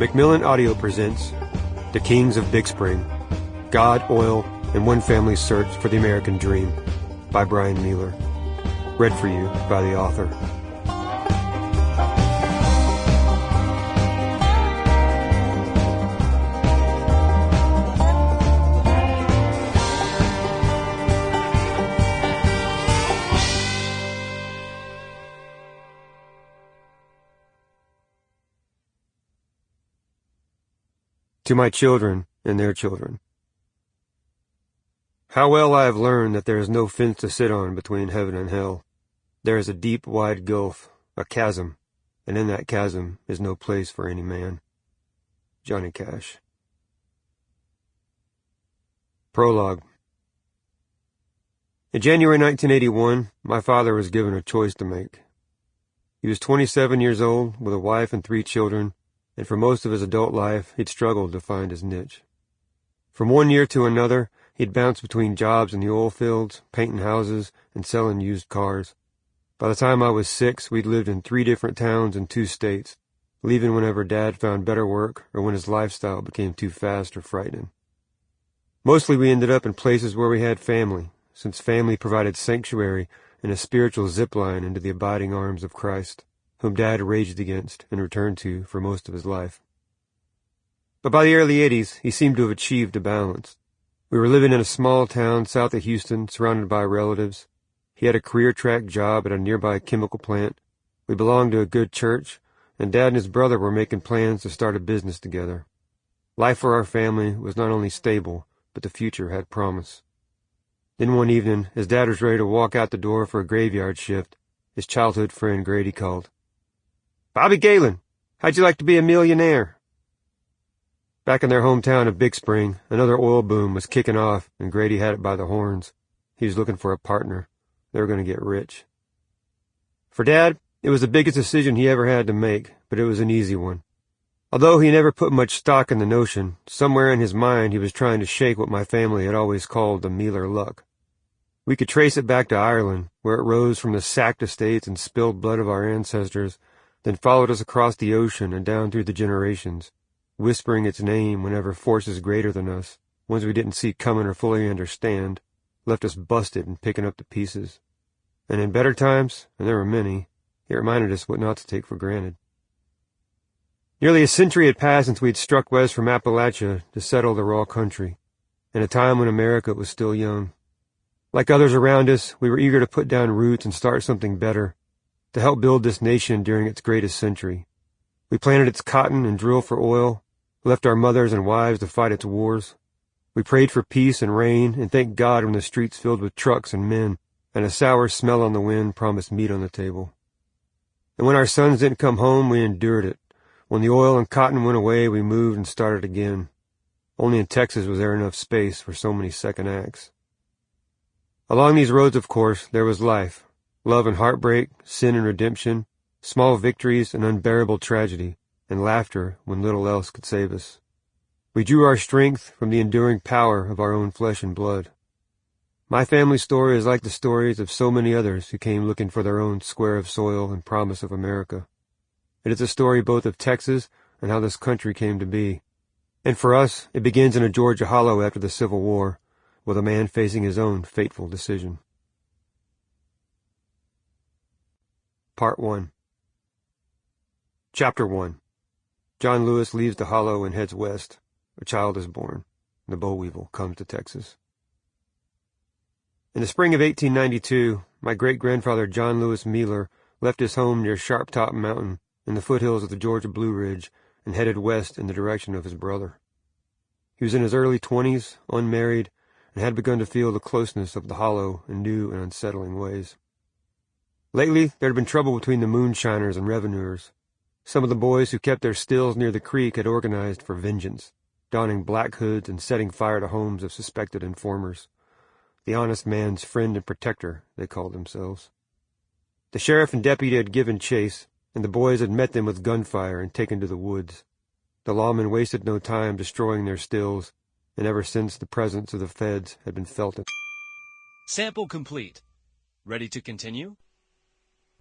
Macmillan Audio presents The Kings of Big Spring, God, Oil, and One Family's Search for the American Dream by Bryan Mealer. Read for you by the author. To my children and their children. How well I have learned that there is no fence to sit on between heaven and hell. There is a deep, wide gulf, a chasm, and in that chasm is no place for any man. Johnny Cash. Prologue. In January 1981, my father was given a choice to make. He was 27 years old, with a wife and 3 children, and for most of his adult life, he'd struggled to find his niche. From one year to another, he'd bounced between jobs in the oil fields, painting houses, and selling used cars. By the time I was 6, we'd lived in 3 different towns and 2 states, leaving whenever Dad found better work or when his lifestyle became too fast or frightening. Mostly we ended up in places where we had family, since family provided sanctuary and a spiritual zipline into the abiding arms of Christ, whom Dad raged against and returned to for most of his life. But by the early 80s, he seemed to have achieved a balance. We were living in a small town south of Houston, surrounded by relatives. He had a career-track job at a nearby chemical plant. We belonged to a good church, and Dad and his brother were making plans to start a business together. Life for our family was not only stable, but the future had promise. Then one evening, as Dad was ready to walk out the door for a graveyard shift, his childhood friend Grady called. "Bobby Galen, how'd you like to be a millionaire?" Back in their hometown of Big Spring, another oil boom was kicking off, and Grady had it by the horns. He was looking for a partner. They were going to get rich. For Dad, it was the biggest decision he ever had to make, but it was an easy one. Although he never put much stock in the notion, somewhere in his mind he was trying to shake what my family had always called the Mealer luck. We could trace it back to Ireland, where it rose from the sacked estates and spilled blood of our ancestors, then followed us across the ocean and down through the generations, whispering its name whenever forces greater than us, ones we didn't see coming or fully understand, left us busted and picking up the pieces. And in better times, and there were many, it reminded us what not to take for granted. Nearly a century had passed since we had struck west from Appalachia to settle the raw country, in a time when America was still young. Like others around us, we were eager to put down roots and start something better, to help build this nation during its greatest century. We planted its cotton and drilled for oil, left our mothers and wives to fight its wars. We prayed for peace and rain, and thanked God when the streets filled with trucks and men, and a sour smell on the wind promised meat on the table. And when our sons didn't come home, we endured it. When the oil and cotton went away, we moved and started again. Only in Texas was there enough space for so many second acts. Along these roads, of course, there was life. Love and heartbreak, sin and redemption, small victories and unbearable tragedy, and laughter when little else could save us. We drew our strength from the enduring power of our own flesh and blood. My family story is like the stories of so many others who came looking for their own square of soil and promise of America. It is a story both of Texas and how this country came to be. And for us, it begins in a Georgia hollow after the Civil War, with a man facing his own fateful decision. Part 1. Chapter 1. John Lewis leaves the hollow and heads west. A child is born. The boll weevil comes to Texas. In the spring of 1892, my great-grandfather John Lewis Mealer left his home near Sharp Top Mountain in the foothills of the Georgia Blue Ridge and headed west in the direction of his brother. He was in his early 20s, unmarried, and had begun to feel the closeness of the hollow in new and unsettling ways. Lately, there had been trouble between the moonshiners and revenuers. Some of the boys who kept their stills near the creek had organized for vengeance, donning black hoods and setting fire to homes of suspected informers. The honest man's friend and protector, they called themselves. The sheriff and deputy had given chase, and the boys had met them with gunfire and taken to the woods. The lawmen wasted no time destroying their stills, and ever since the presence of the feds had been felt. Sample complete. Ready to continue?